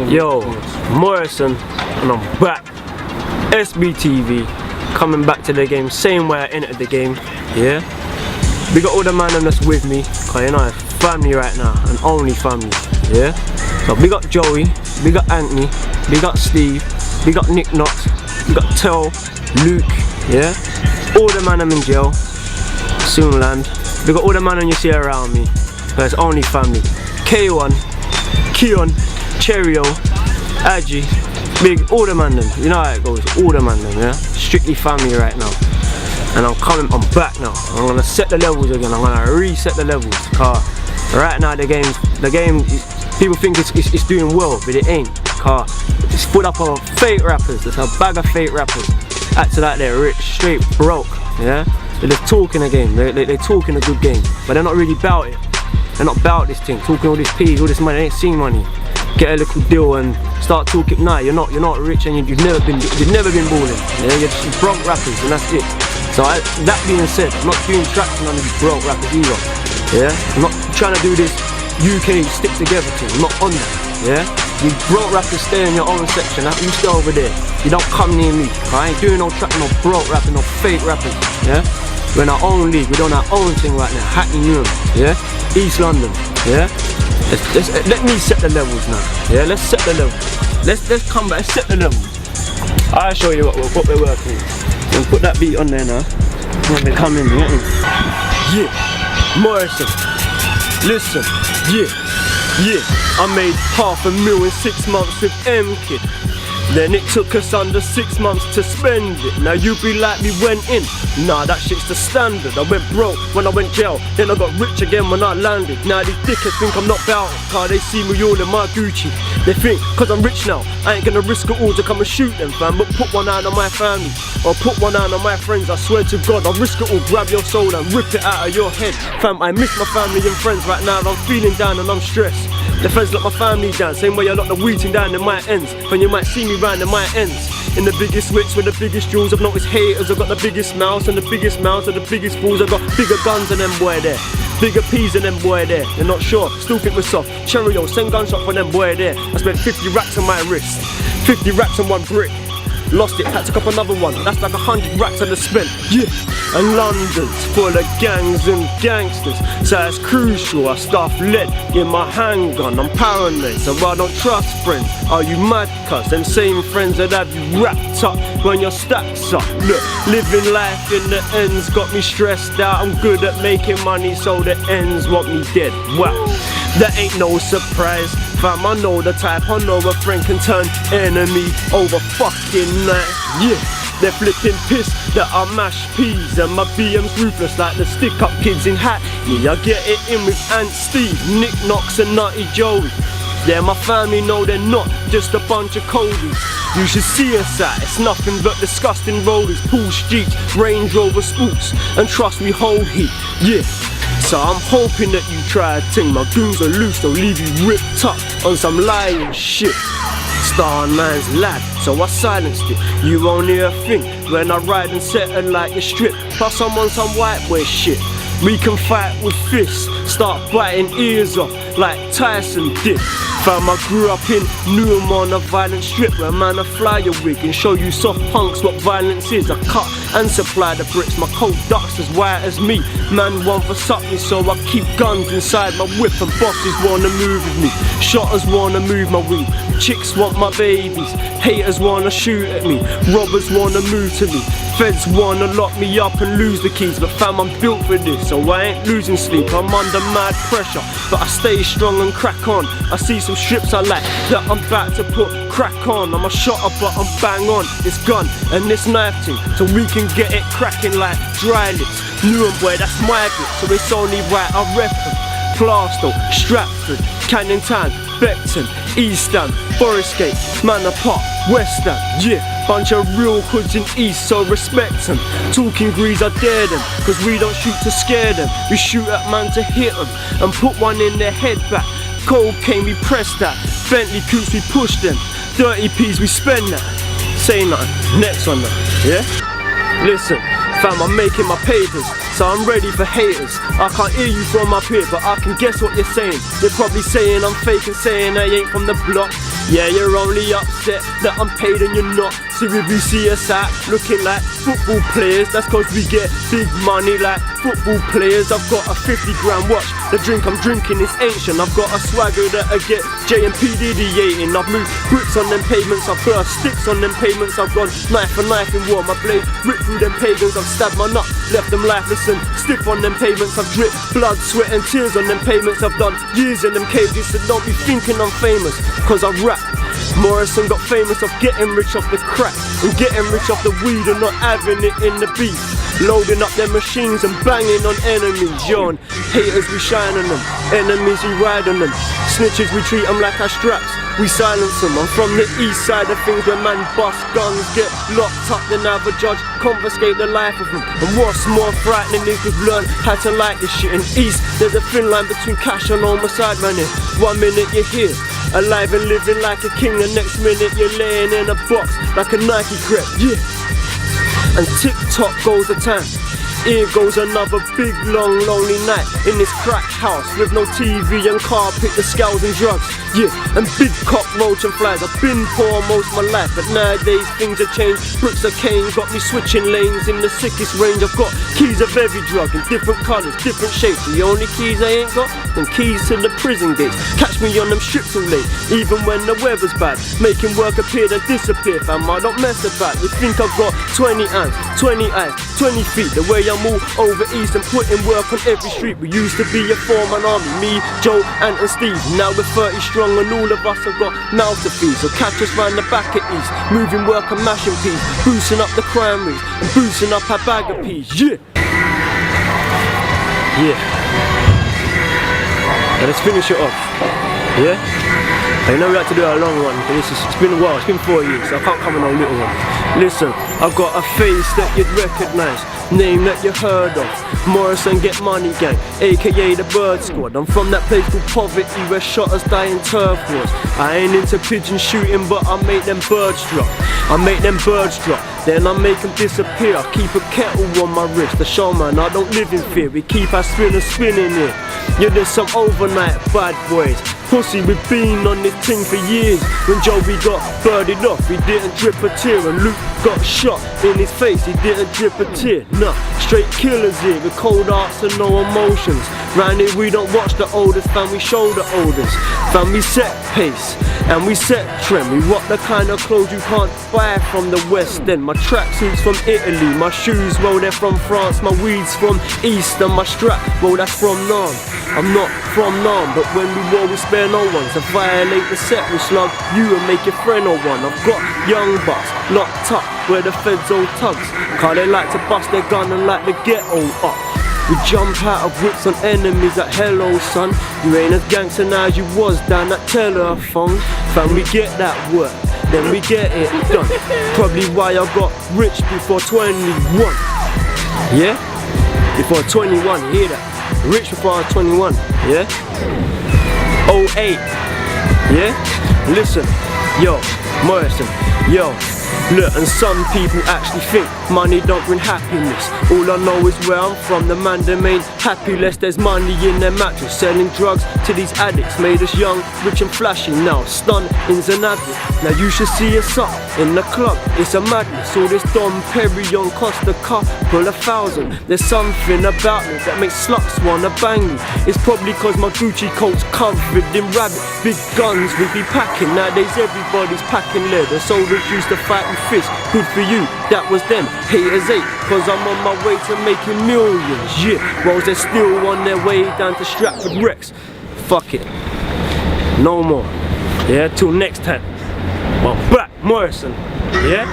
Yo, Morrisson, and I'm back. SBTV, coming back to the game, same way I entered the game, yeah? We got all the man that's with me, cause you know, it's family right now, and only family, yeah? So we got Joey, we got Anthony, we got Steve, we got Nick Knox, we got Tel, Luke, yeah? All the man I'm in jail, soon land. We got all the man you see around me, cause it's only family. K1, Keon, Cheerio, Agi, Big, all the man them, you know how it goes, all the man them, yeah? Strictly family right now. And I'm back now. I'm gonna set the levels again, I'm gonna reset the levels. Cause right now the game, people think it's doing well, but it ain't. Cause it's full up of fake rappers, there's a bag of fake rappers. Acting like they're rich, straight broke, yeah? They're just talking a game, they're talking a good game, but they're not really about it. They're not about this thing, talking all this peas, all this money, they ain't seen money. Get a little deal and start talking. Nah, you're not rich and you've never been balling. Yeah, you're just broke rappers and that's it. So that being said, I'm not doing tracks on none of these broke rappers either. Yeah, I'm not trying to do this UK stick together thing. I'm not on that. Yeah, you broke rappers stay in your own section. You stay over there. You don't come near me. I ain't doing no track, no broke rapping, no fake rappers. Yeah, we're in our own league. We're doing our own thing right now. Hackney Newham. Yeah, East London. Yeah. Let me set the levels now. Yeah, let's set the levels. Let's come back, let's set the levels. I'll show you what we're working with. And put that beat on there now. When they come in, yeah. Morrisson. Listen, yeah. I made $500,000 in 6 months with M-Kid. Then it took us under 6 months to spend it. Now you be like me went in. Nah, that shit's the standard. I went broke when I went jail, then I got rich again when I landed. Now these dickheads think I'm not bout it, cause they see me all in my Gucci. They think, cause I'm rich now, I ain't gonna risk it all to come and shoot them, fam. But put one eye on my family, or put one eye on my friends. I swear to God, I'll risk it all, grab your soul and rip it out of your head. Fam, I miss my family and friends right now. I'm feeling down and I'm stressed. The friends lock my family down, same way I lock the weeding down in my ends. When you might see me round in my ends. In the biggest whips with the biggest jewels, I've noticed haters, I've got the biggest mouths, and the biggest mouths are the biggest fools. I've got bigger guns than them boy there, bigger peas than them boy there. They're not sure, still think we're soft. Cheerio, send gunshot for them boy there. I spent 50 racks on my wrist, 50 racks on one brick. Lost it, had to cop another one, that's like 100 racks I just spent, yeah. And London's full of gangs and gangsters, so it's crucial I stuff lead in my handgun. I'm paranoid, so I don't trust friends. Are you mad cuz? Them same friends that have you wrapped up when your stacks up. Look, living life in the ends got me stressed out. I'm good at making money, so the ends want me dead. Wow, that ain't no surprise. Fam, I know the type, I know a friend can turn enemy over fucking night. Yeah, they're flipping piss that I mash peas, and my BM's ruthless like the stick-up kids in Hackney. I get it in with Ant Steve, Nick Knox and Nutty Joey. Yeah, my family know they're not just a bunch of coldies. You should see us at, it's nothing but disgusting rollers, Porsche Jeeps, Range Rover spooks, and trust we hold heat, yeah. So I'm hoping that you try a thing. My goons are loose, they'll leave you ripped up on some lying shit. Star man's lad, so I silenced it. You won't hear a thing when I ride and settle like a strip. Plus I'm on some white boy shit. We can fight with fists, start biting ears off like Tyson did. Fam, I grew up in Newham on a violent strip where man I fly a wig and show you soft punks what violence is. I cut and supply the bricks, my cold ducks as white as me. Man want for something, so I keep guns inside my whip, and bosses wanna move with me, shotters wanna move my weed, chicks want my babies, haters wanna shoot at me, robbers wanna move to me, feds wanna lock me up and lose the keys. But fam, I'm built for this, so I ain't losing sleep. I'm under mad pressure, but I stay strong and crack on. I see some strips I like that I'm about to put crack on. I'm a shotter but I'm bang on this gun and this knife thing, so we can get it cracking like dry lips. Newham boy, that's my bit, so it's only right I rep them. Plasto, Stratford, Canning Town, Beckton, East Ham, Forest Gate, Manor Park, West Ham, yeah. Bunch of real hoods in East, so respect them. Talking grease, I dare them, cause we don't shoot to scare them. We shoot at man to hit them, and put one in their head back. Cocaine, we press that. Bentley coops, we push them. 30 P's, we spend that. Say nothing, next one now, yeah? Listen, fam, I'm making my papers, so so I'm ready for haters. I can't hear you from up here, but I can guess what you're saying. You're probably saying I'm fake and saying I ain't from the block. Yeah, you're only upset that I'm paid and you're not. So if you see us out looking like football players, that's cause we get big money like football players. I've got a 50-gram watch, the drink I'm drinking is ancient. I've got a swagger that I get J and P Diddy-ating. I've moved bricks on them pavements, I've burst sticks on them pavements. I've gone knife for knife in war, my blade ripped through them pagans. I've stabbed my nut, left them lifeless and stiff on them pavements. I've dripped blood, sweat and tears on them pavements. I've done years in them cages, so don't be thinking I'm famous, cause I rap. Morrisson got famous off getting rich off the crack and getting rich off the weed and not having it in the beef. Loading up their machines and banging on enemies. Yo, and haters we shine on them, enemies we ride on them. Snitches we treat them like our straps, we silence them. I'm from the east side of things where man bust guns, get locked up, then have a judge confiscate the life of them. And what's more frightening is we've learned how to like this shit. In east, there's a thin line between cash and homicide, man. In 1 minute you're here, alive and living like a king, the next minute you're laying in a box like a Nike crep, yeah. And tick-tock goes the time, here goes another big long lonely night in this crack house with no TV and carpet, the scales and drugs, yeah, and big cockroach and flies. I've been poor most of my life, but nowadays things have changed. Bricks of cane got me switching lanes in the sickest range. I've got keys of every drug in different colours, different shapes. The only keys I ain't got, them keys to the prison gates. Catch me on them strips all late, even when the weather's bad, making work appear then disappear, fam. I don't mess about. You think I've got 20 hands, 20 eyes, 20 feet, the way I'm all over east and putting work on every street. We used to be a four-man army, me, Joe, Ant and Steve. Now we're 30 strong and all of us have got mouths to feed. So catch us round the back at east, moving work and mashing peas, boosting up the crime rates and boosting up our bag of peas, yeah. Yeah. Now let's finish it off, yeah? I know we had to do a long one, because it's been a while, it's been 4 years, so I can't come in on a little one. Listen, I've got a face that you'd recognise, name that you heard of, Morrisson Get Money Gang, aka the Bird Squad. I'm from that place called Poverty where shotters die in turf wars. I ain't into pigeon shooting, but I make them birds drop. I make them birds drop, then I make them disappear. I keep a kettle on my wrist, the showman, I don't live in fear. We keep our spinners spinning here. Yeah, there's some overnight bad boys. Pussy, we've been on this thing for years. When Joey got birdied off, he didn't drip a tear. And Luke got shot in his face, he didn't drip a tear. Nah, straight killers here with cold hearts and no emotions. Round here we don't watch the oldest, fam, we show the oldest. Fam, we set pace and we set trend. We rock the kind of clothes you can't buy from the West End. My tracksuits from Italy, my shoes, well they're from France. My weed's from East and my strap, well that's from Nam. I'm not from Nam, but when we war we spare no one. To violate the set we slug you and make your friend or one. I've got young bucks locked up where the feds all tugs, cause they like to bust their gun and like to get all up. We jump out of whips on enemies like hello son, you ain't as gangster now as you was down that telephone. Fam, we get that work, then we get it done. Probably why I got rich before 21. Yeah? Before 21, hear that? Rich before I was 21, yeah? 08, yeah? Listen, yo, Morrisson, yo. Look, and some people actually think money don't bring happiness. All I know is where I'm from, the man them ain't happy less there's money in their mattress. Selling drugs to these addicts made us young, rich and flashy. Now stun ins and habit. Now you should see us up in the club, it's a madness. All this Dom Perignon cost a couple of thousand. There's something about me that makes sluts wanna bang me. It's probably cause my Gucci coat's covered in rabbit. Big guns we be packing, nowadays everybody's packing leather. Soldiers used to fight with fists, good for you, that was them. Haters hate, cause I'm on my way to making millions, yeah. Whilst they're still on their way down to Stratford Rex. Fuck it, no more, yeah, till next time. Well, back Morrisson, yeah.